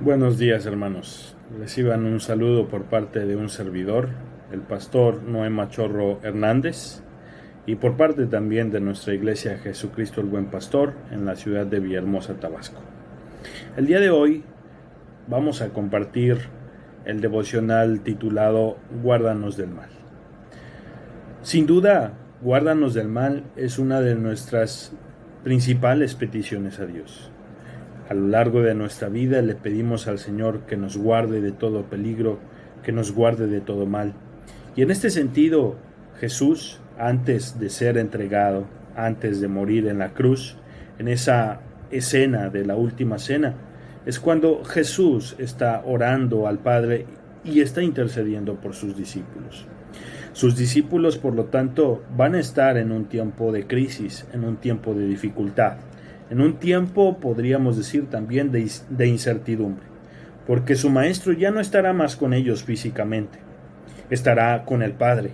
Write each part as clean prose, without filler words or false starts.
Buenos días, hermanos. Reciban un saludo por parte de un servidor, el pastor Noé Machorro Hernández, y por parte también de nuestra iglesia Jesucristo el Buen Pastor en la ciudad de Villahermosa, Tabasco. El día de hoy vamos a compartir el devocional titulado Guárdanos del mal. Sin duda, guárdanos del mal es una de nuestras principales peticiones a Dios. A lo largo de nuestra vida le pedimos al Señor que nos guarde de todo peligro, que nos guarde de todo mal. Y en este sentido, Jesús, antes de ser entregado, antes de morir en la cruz, en esa escena de la última cena, es cuando Jesús está orando al Padre y está intercediendo por sus discípulos. Sus discípulos, por lo tanto, van a estar en un tiempo de crisis, en un tiempo de dificultad, en un tiempo, podríamos decir, también de incertidumbre, porque su maestro ya no estará más con ellos físicamente, estará con el Padre.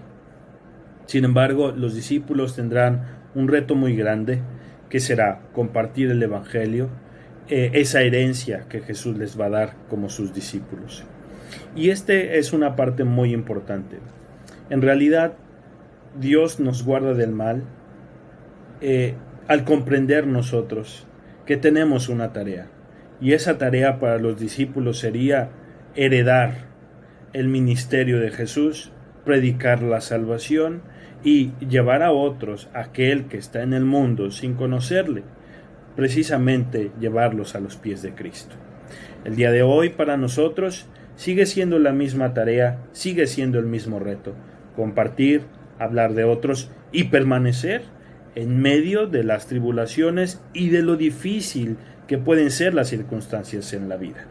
Sin embargo, los discípulos tendrán un reto muy grande, que será compartir el Evangelio, esa herencia que Jesús les va a dar como sus discípulos. Y es una parte muy importante. En realidad, Dios nos guarda del mal al comprender nosotros que tenemos una tarea. Y esa tarea para los discípulos sería heredar el ministerio de Jesús, predicar la salvación y llevar a otros, aquel que está en el mundo sin conocerle, precisamente llevarlos a los pies de Cristo. El día de hoy para nosotros sigue siendo la misma tarea, sigue siendo el mismo reto: compartir, hablar de otros y permanecer en medio de las tribulaciones y de lo difícil que pueden ser las circunstancias en la vida.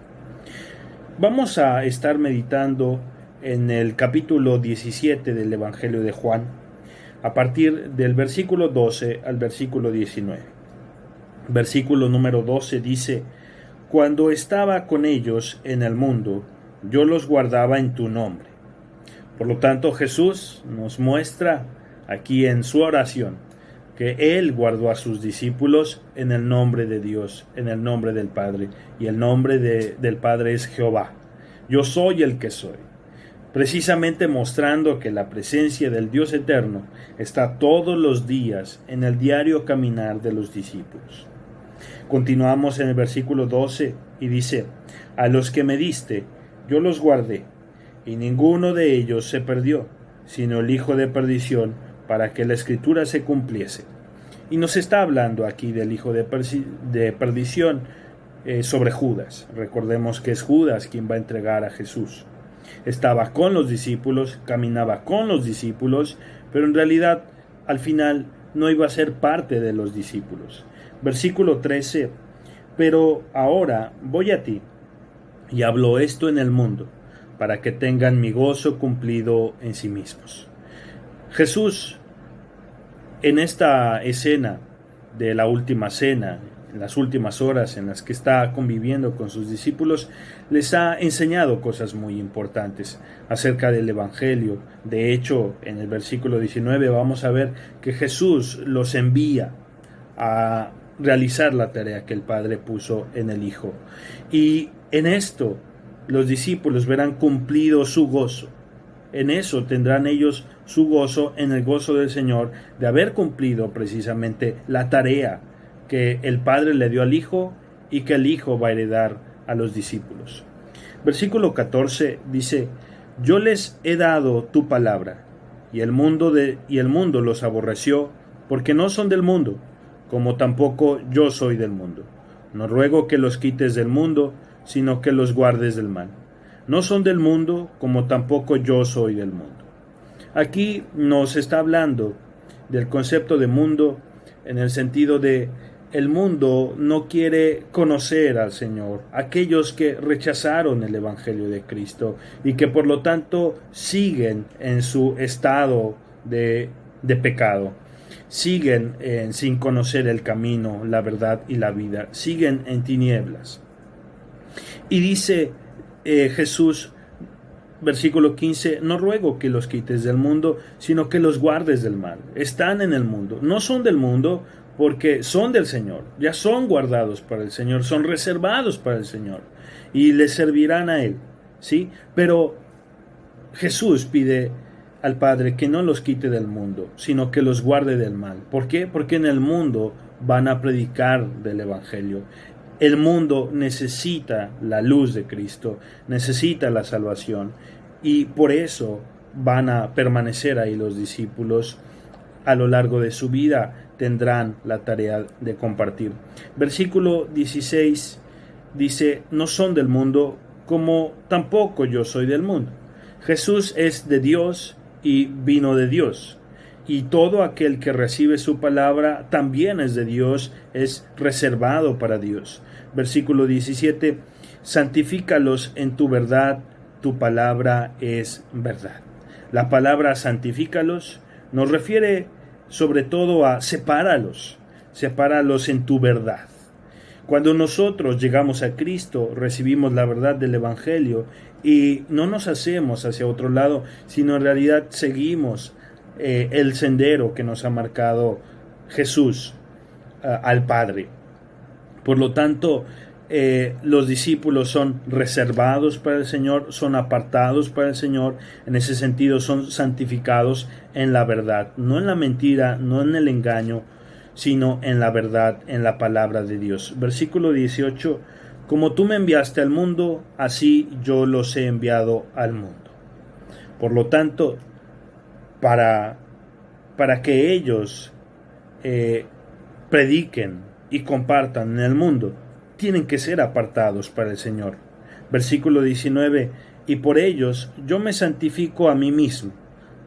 Vamos a estar meditando en el capítulo 17 del Evangelio de Juan, a partir del versículo 12 al versículo 19. Versículo número 12 dice: Cuando estaba con ellos en el mundo, yo los guardaba en tu nombre. Por lo tanto, Jesús nos muestra aquí en su oración que Él guardó a sus discípulos en el nombre de Dios, en el nombre del Padre, y el nombre del Padre es Jehová. Yo soy el que soy. Precisamente mostrando que la presencia del Dios eterno está todos los días en el diario caminar de los discípulos. Continuamos en el versículo 12 y dice: A los que me diste, yo los guardé, y ninguno de ellos se perdió, sino el hijo de perdición, para que la escritura se cumpliese. Y nos está hablando aquí del hijo de perdición sobre Judas. Recordemos que es Judas quien va a entregar a Jesús. Estaba con los discípulos, caminaba con los discípulos, pero en realidad al final no iba a ser parte de los discípulos. Versículo 13: Pero ahora voy a ti, y hablo esto en el mundo, para que tengan mi gozo cumplido en sí mismos. Jesús, en esta escena de la última cena, en las últimas horas en las que está conviviendo con sus discípulos, les ha enseñado cosas muy importantes acerca del Evangelio. De hecho, en el versículo 19 vamos a ver que Jesús los envía a realizar la tarea que el Padre puso en el Hijo. Y en esto los discípulos verán cumplido su gozo. En eso tendrán ellos su gozo, en el gozo del Señor, de haber cumplido precisamente la tarea que el Padre le dio al Hijo y que el Hijo va a heredar a los discípulos. Versículo 14 dice: Yo les he dado tu palabra, y el mundo los aborreció, porque no son del mundo, como tampoco yo soy del mundo. No ruego que los quites del mundo, sino que los guardes del mal. No son del mundo, como tampoco yo soy del mundo. Aquí nos está hablando del concepto de mundo en el sentido de el mundo no quiere conocer al Señor, aquellos que rechazaron el Evangelio de Cristo y que por lo tanto siguen en su estado de pecado, siguen sin conocer el camino, la verdad y la vida, siguen en tinieblas. Y dice Jesús, versículo 15: No ruego que los quites del mundo, sino que los guardes del mal. Están en el mundo, no son del mundo, porque son del Señor, ya son guardados para el Señor, son reservados para el Señor y le servirán a Él, ¿sí? Pero Jesús pide al Padre que no los quite del mundo, sino que los guarde del mal. ¿Por qué? Porque en el mundo van a predicar del Evangelio. El mundo necesita la luz de Cristo, necesita la salvación, y por eso van a permanecer ahí los discípulos. A lo largo de su vida tendrán la tarea de compartir. Versículo 16 dice: no son del mundo, como tampoco yo soy del mundo. Jesús es de Dios y vino de Dios, y todo aquel que recibe su palabra también es de Dios, es reservado para Dios. Versículo 17: santifícalos en tu verdad, tu palabra es verdad. La palabra santifícalos nos refiere sobre todo a sepáralos en tu verdad. Cuando nosotros llegamos a Cristo, recibimos la verdad del Evangelio y no nos hacemos hacia otro lado, sino en realidad seguimos el sendero que nos ha marcado Jesús al Padre. Por lo tanto, los discípulos son reservados para el Señor, son apartados para el Señor, en ese sentido son santificados en la verdad, no en la mentira, no en el engaño, sino en la verdad, en la palabra de Dios. Versículo 18: como tú me enviaste al mundo, así yo los he enviado al mundo. Por lo tanto, para que ellos prediquen y compartan en el mundo, tienen que ser apartados para el Señor. Versículo 19: y por ellos yo me santifico a mí mismo,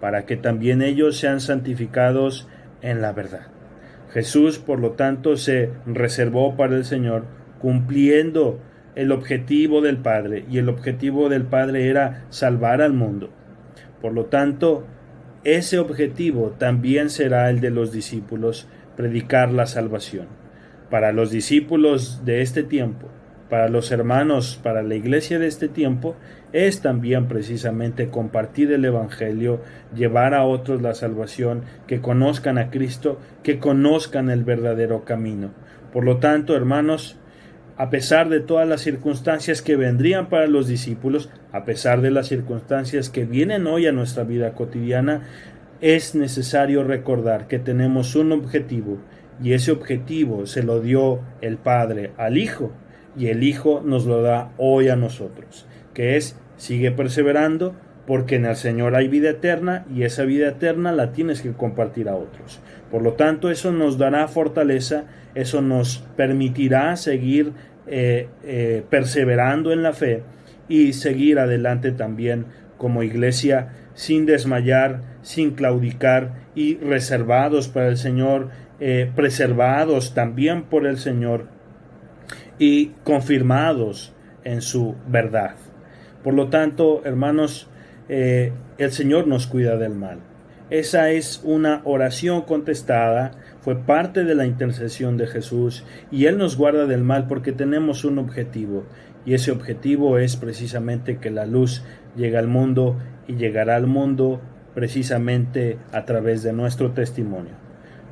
para que también ellos sean santificados en la verdad. Jesús, por lo tanto, se reservó para el Señor, cumpliendo el objetivo del Padre, y el objetivo del Padre era salvar al mundo. Por lo tanto, ese objetivo también será el de los discípulos, predicar la salvación. Para los discípulos de este tiempo, para los hermanos, para la iglesia de este tiempo, es también precisamente compartir el Evangelio, llevar a otros la salvación, que conozcan a Cristo, que conozcan el verdadero camino. Por lo tanto, hermanos, a pesar de todas las circunstancias que vendrían para los discípulos, a pesar de las circunstancias que vienen hoy a nuestra vida cotidiana, es necesario recordar que tenemos un objetivo, y ese objetivo se lo dio el Padre al Hijo, y el Hijo nos lo da hoy a nosotros, que es: sigue perseverando, porque en el Señor hay vida eterna, y esa vida eterna la tienes que compartir a otros. Por lo tanto, eso nos dará fortaleza, eso nos permitirá seguir perseverando en la fe y seguir adelante también como iglesia, sin desmayar, sin claudicar, y reservados para el Señor, preservados también por el Señor y confirmados en su verdad. Por lo tanto, hermanos, el Señor nos cuida del mal. Esa es una oración contestada, fue parte de la intercesión de Jesús, y Él nos guarda del mal porque tenemos un objetivo, y ese objetivo es precisamente que la luz llegue al mundo, y llegará al mundo precisamente a través de nuestro testimonio.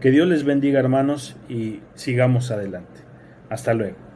Que Dios les bendiga, hermanos, y sigamos adelante. Hasta luego.